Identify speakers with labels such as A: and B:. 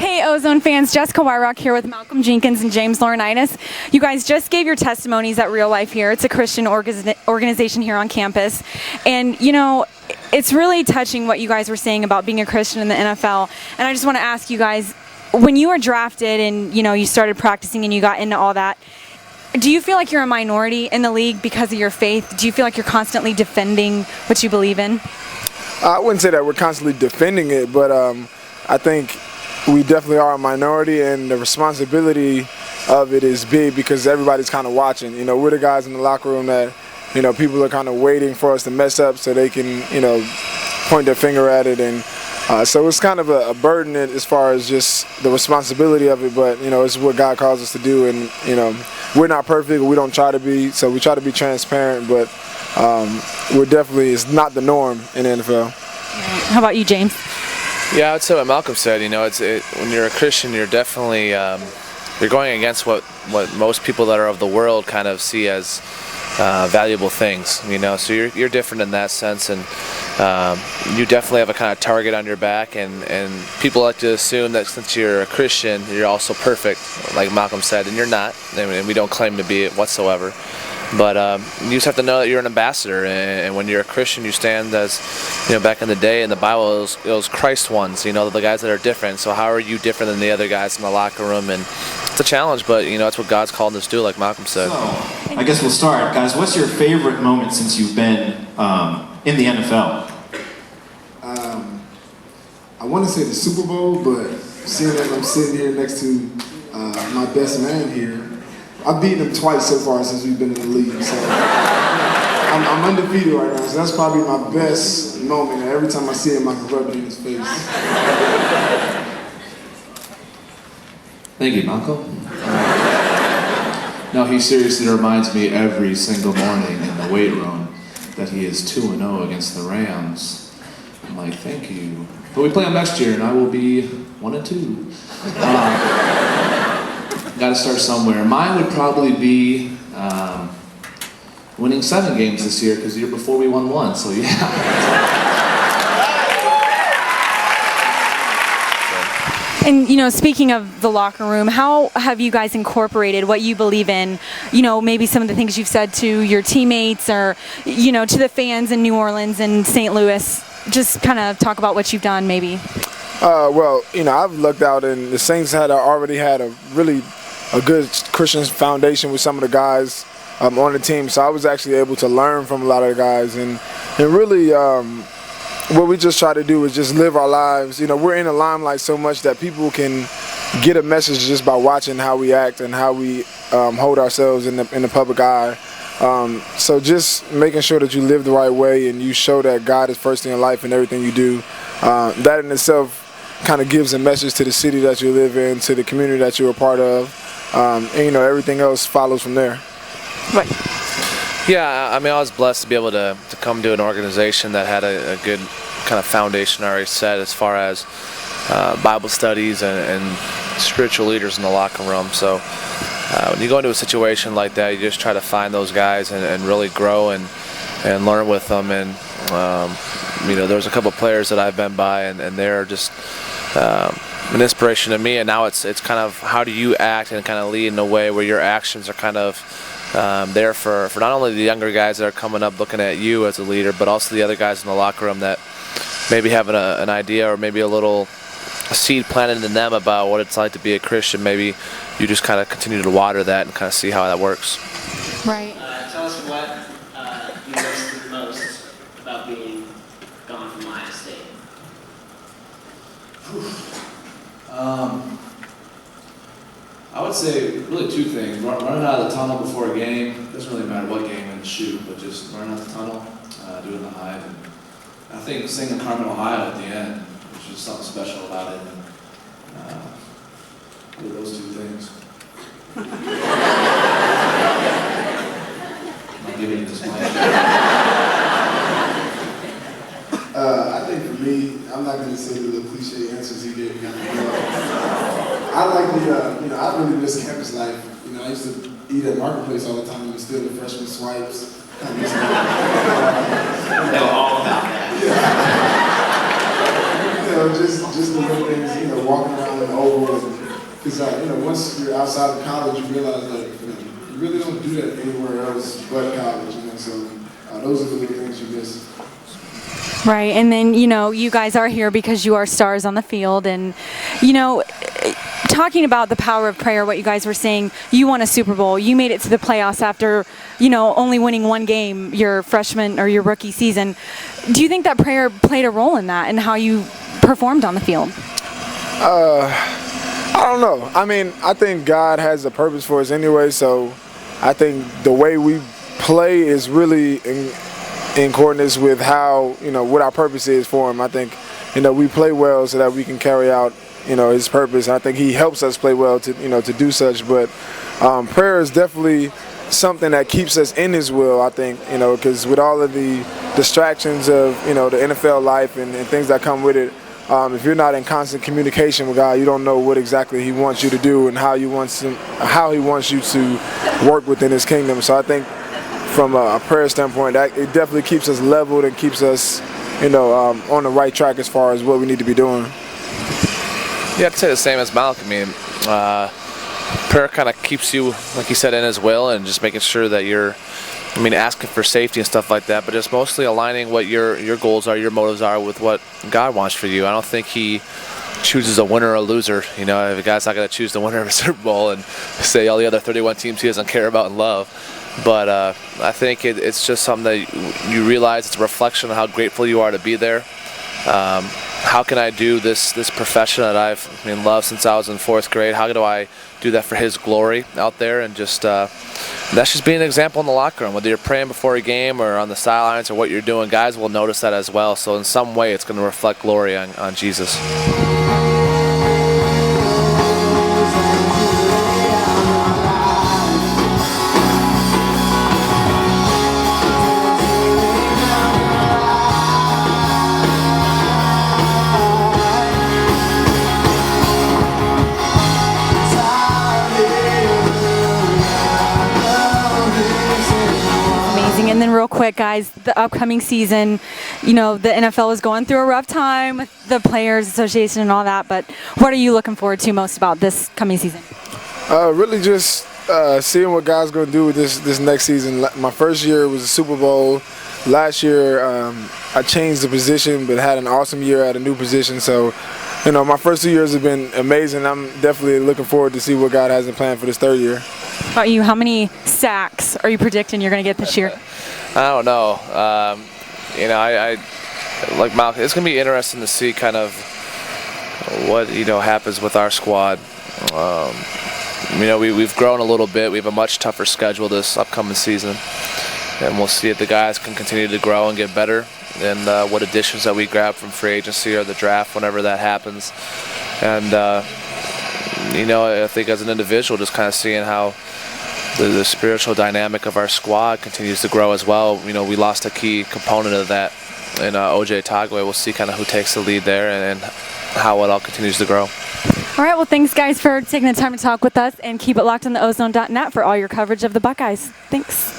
A: Hey, Ozone fans, Jessica Weihrauch here with Malcolm Jenkins and James Laurinaitis. You guys just gave your testimonies at Real Life here. It's a Christian organization here on campus. And, you know, it's really touching what you guys were saying about being a Christian in the NFL. And I just want to ask you guys, when you were drafted and, you know, you started practicing and you got into all that, do you feel like you're a minority in the league because of your faith? Do you feel like you're constantly defending what you believe in?
B: I wouldn't say that we're constantly defending it, but I think we definitely are a minority, and the responsibility of it is big because everybody's kind of watching. You know, we're the guys in the locker room that, you know, people are kind of waiting for us to mess up so they can, you know, point their finger at it. And so it's kind of a burden as far as just the responsibility of it, but, you know, it's what God calls us to do. And, you know, we're not perfect, we don't try to be, so we try to be transparent, but we're definitely, it's not the norm in the NFL.
A: How about you, James?
C: Yeah, I would say what Malcolm said. You know, when you're a Christian, you're definitely you're going against what most people that are of the world kind of see as valuable things. You know, so you're different in that sense, and you definitely have a kind of target on your back. And people like to assume that since you're a Christian, you're also perfect, like Malcolm said, and you're not. And we don't claim to be it whatsoever. But you just have to know that you're an ambassador, and when you're a Christian, you stand as, you know, back in the day in the Bible, it was Christ ones, you know, the guys that are different. So how are you different than the other guys in the locker room? And it's a challenge, but, you know, that's what God's called us to do, like Malcolm said.
D: So, I guess we'll start. Guys, what's your favorite moment since you've been in the NFL?
E: I want to say the Super Bowl, but seeing that I'm sitting here next to my best man here, I've beaten him twice so far since we've been in the league, so I'm undefeated right now, so that's probably my best moment. And every time I see him, I can rub it in his face.
F: Thank you, Malcolm. No, he seriously reminds me every single morning in the weight room that he is 2-0 against the Rams. I'm like, thank you. But we play them next year, and I will be 1-2. Got to start somewhere. Mine would probably be winning 7 games this year, because the year before we won 1, so yeah.
A: And, you know, speaking of the locker room, how have you guys incorporated what you believe in, you know, maybe some of the things you've said to your teammates or, you know, to the fans in New Orleans and St. Louis? Just kind of talk about what you've done, maybe.
B: Well, you know, I've looked out, and the Saints already had a good Christian foundation with some of the guys on the team, so I was actually able to learn from a lot of the guys, and really what we just try to do is just live our lives. You know, we're in the limelight so much that people can get a message just by watching how we act and how we hold ourselves in the public eye. So just making sure that you live the right way and you show that God is first in your life and everything you do, that in itself kind of gives a message to the city that you live in, to the community that you're a part of, and, you know, everything else follows from there.
A: Right.
C: Yeah, I mean, I was blessed to be able to come to an organization that had a good kind of foundation already set as far as Bible studies and spiritual leaders in the locker room. So when you go into a situation like that, you just try to find those guys and really grow and learn with them. And you know, there's a couple of players that I've been by, and they're just an inspiration to me. And now it's kind of how do you act and kind of lead in a way where your actions are kind of there for not only the younger guys that are coming up looking at you as a leader, but also the other guys in the locker room that maybe have an idea or maybe a seed planted in them about what it's like to be a Christian. Maybe you just kind of continue to water that and kind of see how that works.
A: Right.
G: Tell us what you miss the most about being gone from Ohio State.
F: I would say really 2 things. Running out of the tunnel before a game, doesn't really matter what game in the shoot, but just running out the tunnel, doing the hide. And I think singing Carmen, Ohio at the end, which is something special about it. And, those 2 things. I'm giving you this mic.
E: I think for me, I'm not going to say the little cliche answers he gave me. I like the, you know, I really miss campus life. You know, I used to eat at Marketplace all the time and steal the freshman swipes. I miss
G: They were all about that.
E: Yeah. just the little things, walking around in the oval. Because, once you're outside of college, you realize that, you really don't do that anywhere else but college, so those are the little things you miss.
A: Right, and then, you guys are here because you are stars on the field, and, talking about the power of prayer, what you guys were saying, you won a Super Bowl, you made it to the playoffs after, only winning one game your freshman or your rookie season. Do you think that prayer played a role in that and how you performed on the field?
B: I don't know. I mean, I think God has a purpose for us anyway, so I think the way we play is really in accordance with how, what our purpose is for Him. I think, we play well so that we can carry out, His purpose. I think He helps us play well to do such, but prayer is definitely something that keeps us in His will, I think, because with all of the distractions of, the NFL life and things that come with it, if you're not in constant communication with God, you don't know what exactly He wants you to do and how He wants you to work within His kingdom. So I think from a prayer standpoint, that it definitely keeps us leveled and keeps us, on the right track as far as what we need to be doing.
C: Yeah, I'd say the same as Malcolm. I mean, prayer kind of keeps you, like you said, in His will and just making sure that you're, asking for safety and stuff like that, but just mostly aligning what your goals are, your motives are with what God wants for you. I don't think He chooses a winner or a loser. If a guy's not going to choose the winner of a Super Bowl and say all the other 31 teams He doesn't care about and love. But I think it's just something that you realize it's a reflection of how grateful you are to be there. How can I do this profession that I've loved since I was in 4th grade? How do I do that for His glory out there? And just that's just being an example in the locker room. Whether you're praying before a game or on the sidelines or what you're doing, guys will notice that as well. So in some way, it's going to reflect glory on Jesus.
A: And then real quick, guys, the upcoming season, the NFL is going through a rough time with the Players Association and all that, but what are you looking forward to most about this coming season?
B: Really just seeing what God's going to do with this next season. My first year was a Super Bowl. Last year, I changed the position, but had an awesome year at a new position. So, my first 2 years have been amazing. I'm definitely looking forward to see what God has in plan for this third year.
A: How about you? How many sacks are you predicting you're going to get this year?
C: I don't know. I like Malcolm. It's going to be interesting to see kind of what happens with our squad. We've grown a little bit. We have a much tougher schedule this upcoming season, and we'll see if the guys can continue to grow and get better, and what additions that we grab from free agency or the draft whenever that happens. And I think as an individual, just kind of seeing how the spiritual dynamic of our squad continues to grow as well. We lost a key component of that in OJ Tagwe. We'll see kind of who takes the lead there and how it all continues to grow.
A: All right, well, thanks, guys, for taking the time to talk with us, and keep it locked on the ozone.net for all your coverage of the Buckeyes. Thanks.